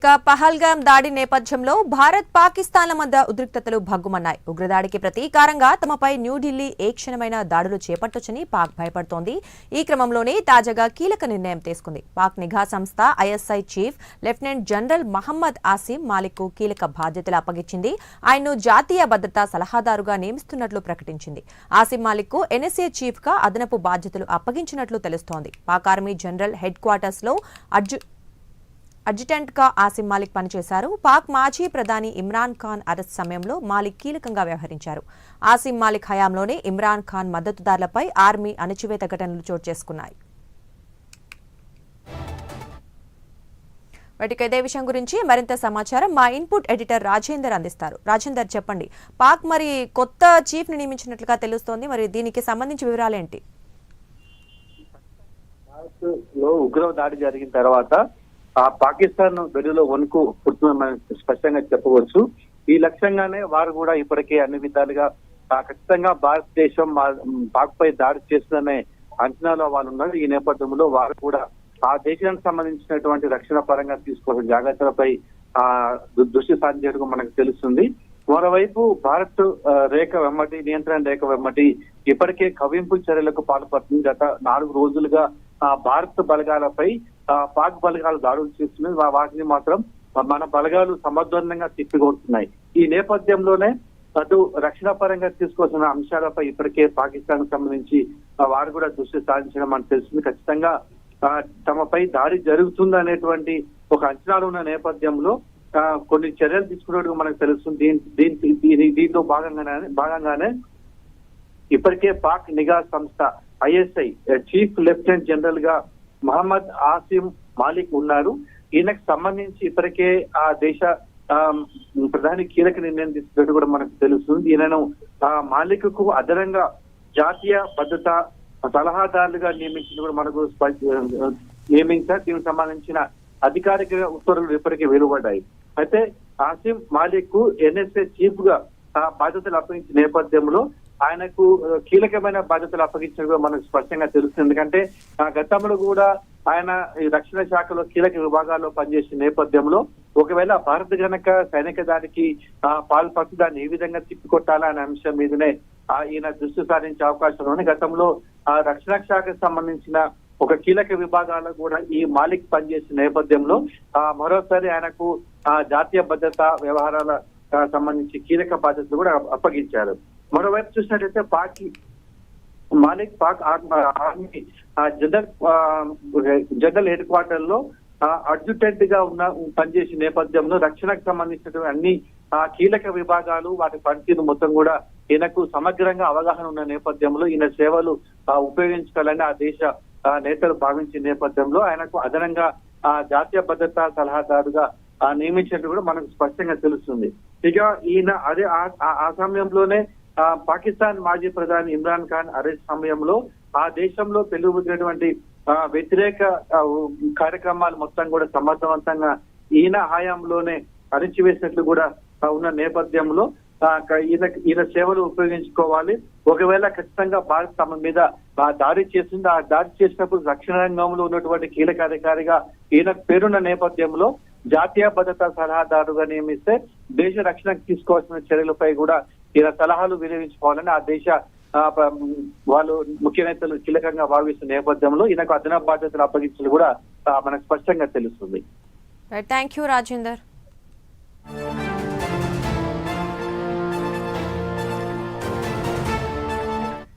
పహల్గామ్ దాడి నేపథ్యంలో భారత్ పాకిస్తాన్ల మధ్య ఉద్రిక్తతలు భగ్గుమన్నాయి. ఉగ్రదాడికి ప్రతీకారంగా తమపై న్యూఢిల్లీ ఏ క్షణమైన దాడులు చేపట్టొచ్చని పాక్ భయపడుతోంది. ఈ క్రమంలోనే తాజాగా కీలక నిర్ణయం తీసుకుంది. పాక్ నిఘా సంస్థ ISI chief lieutenant general Mohammad Asim Malik కు కీలక బాధ్యతలు అప్పగించింది. ఆయన్ను జాతీయ భద్రతా సలహాదారుగా నియమిస్తున్నట్లు ప్రకటించింది. ఆసిమ్ మాలిక్ కు ఎన్ఎస్ఏ చీఫ్ గా అదనపు బాధ్యతలు అప్పగించినట్లు తెలుస్తోంది. Pak army general head quarters లో అడ్జుటెంట్ గా ఆసిమ్ మాలిక్ పనిచేశారు. పాక్ మాజీ ప్రధాని ఇమ్రాన్ ఖాన్ అరెస్ట్ సమయంలో మాలిక్ కీలకంగా వ్యవహరించారు. ఆసిమ్ మాలిక్ హయాంలోనే ఇమ్రాన్ ఖాన్ మద్దతుదారులపై ఆర్మీ అణచివేత ఘటనలు చోటు చేసుకున్నాయి. వాటికి ఇదే విషయం గురించి మరింత సమాచారం మా ఇన్పుట్ ఎడిటర్ రాజేందర్ అందిస్తారు. రాజేందర్, చెప్పండి. పాక్ మరి కొత్త చీఫ్ ని నియమించినట్లుగా తెలుస్తోంది. మరి దీనికి సంబంధించి వివరాలేంటి? ఉగ్రవ దాడి జరిగిన తర్వాత పాకిస్తాన్ వెలుగులో వణుకు పుడుతుందని స్పష్టంగా చెప్పవచ్చు. ఈ లక్ష్యంగానే వారు కూడా ఇప్పటికే అన్ని విధాలుగా ఖచ్చితంగా భారతదేశం పాక్ పై దాడి చేస్తుందనే అంచనాలో వాళ్ళు ఉన్నారు. ఈ నేపథ్యంలో వారు కూడా ఆ దేశానికి సంబంధించినటువంటి రక్షణ పరంగా తీసుకోవాల్సిన జాగ్రత్తలపై దృష్టి సారించేందుకు మనకు తెలుస్తుంది. మరోవైపు భారత్ నియంత్రణ రేఖ వెంబడి ఇప్పటికే కవింపు చర్యలకు పాల్పడుతుంది. గత 4 రోజులుగా భారత్ బలగాలపై పాక్ బలగాలు దాడులు చేస్తున్నాయి. వాటిని మాత్రం మన బలగాలు సమర్థవంతంగా తిప్పికొడుతున్నాయి. ఈ నేపథ్యంలోనే అటు రక్షణ పరంగా తీసుకోవాల్సిన అంశాలపై ఇప్పటికే పాకిస్తాన్ సంబంధించి వారు కూడా దృష్టి సారించడం మనకు తెలుస్తుంది. ఖచ్చితంగా తమపై దాడి జరుగుతుంది అనేటువంటి ఒక అంచనాలు ఉన్న నేపథ్యంలో కొన్ని చర్యలు తీసుకున్నట్టు మనకు తెలుస్తుంది. దీంతో భాగంగానే ఇప్పటికే పాక్ నిఘా సంస్థ ఐఎస్ఐ చీఫ్ లెఫ్టినెంట్ జనరల్ గా మహమ్మద్ ఆసిమ్ మాలిక్ ఉన్నారు. ఈయనకు సంబంధించి ఇప్పటికే ఆ దేశ ప్రధాని కీలక నిర్ణయం తీసుకున్నట్టు కూడా మనకు తెలుస్తుంది. ఈయనను మాలిక్ కు అదనంగా జాతీయ భద్రతా సలహాదారులుగా నియమించిన కూడా మనకు నియమించారు. దీనికి సంబంధించిన అధికారిక ఉత్తర్వులు ఇప్పటికే వెలువడ్డాయి. అయితే ఆసిమ్ మాలిక్ కు ఎన్ఎస్ఏ చీఫ్ గా బాధ్యతలు అప్పగించిన నేపథ్యంలో ఆయనకు కీలకమైన బాధ్యతలు అప్పగించినట్టు మనకు స్పష్టంగా తెలుస్తుంది. ఎందుకంటే గతంలో కూడా ఆయన ఈ రక్షణ శాఖలో కీలక విభాగాల్లో పనిచేసిన నేపథ్యంలో ఒకవేళ భారత్ గనక సైనిక దాడికి పాల్పడుతూ దాన్ని ఏ విధంగా తిప్పికొట్టాలనే అంశం మీదనే ఈయన దృష్టి సారించే అవకాశం ఉంది. గతంలో రక్షణ శాఖకు సంబంధించిన ఒక కీలక విభాగాల్లో కూడా ఈ మాలిక్ పనిచేసిన నేపథ్యంలో మరోసారి ఆయనకు జాతీయ భద్రతా వ్యవహారాల సంబంధించి కీలక బాధ్యతలు కూడా అప్పగించారు. మరోవైపు చూసినట్లయితే Malik Pak army general head quarter లో అడ్జుటెంట్ గా పనిచేసిన నేపథ్యంలో రక్షణకు సంబంధించినటువంటి అన్ని కీలక విభాగాలు వాటి పనితీరు మొత్తం కూడా ఈయనకు సమగ్రంగా అవగాహన ఉన్న నేపథ్యంలో ఈయన సేవలు ఉపయోగించుకోవాలని ఆ దేశ నేతలు భావించిన నేపథ్యంలో ఆయనకు అదనంగా జాతీయ భద్రతా సలహాదారుగా నియమించినట్టు కూడా మనకు స్పష్టంగా తెలుస్తుంది. ఇక ఈయన అదే ఆ సమయంలోనే పాకిస్తాన్ మాజీ ప్రధాని ఇమ్రాన్ ఖాన్ అరెస్ట్ సమయంలో ఆ దేశంలో పెరుగుతున్నటువంటి వ్యతిరేక కార్యక్రమాలు మొత్తం కూడా సమర్థవంతంగా ఈయన హయాంలోనే అణిచివేసినట్లు కూడా ఉన్న నేపథ్యంలో ఈయన సేవలు ఉపయోగించుకోవాలి. ఒకవేళ ఖచ్చితంగా భారత్ తమ మీద దాడి చేసింది. ఆ దాడి చేసినప్పుడు రక్షణ రంగంలో ఉన్నటువంటి కీలక అధికారిగా ఈయన పేరున్న నేపథ్యంలో జాతీయ భద్రతా సలహాదారుగా నియమిస్తే దేశ రక్షణకు తీసుకోవాల్సిన చర్యలపై కూడా ఈయన సలహాలు వినియోగించుకోవాలని ఆ దేశ వాళ్ళు ముఖ్య నేతలు కీలకంగా భావిస్తున్న నేపథ్యంలో ఈయనకు అదనపు బాధ్యతలు అప్పగించడం కూడా మనకు స్పష్టంగా తెలుస్తుంది. Thank you Rajender.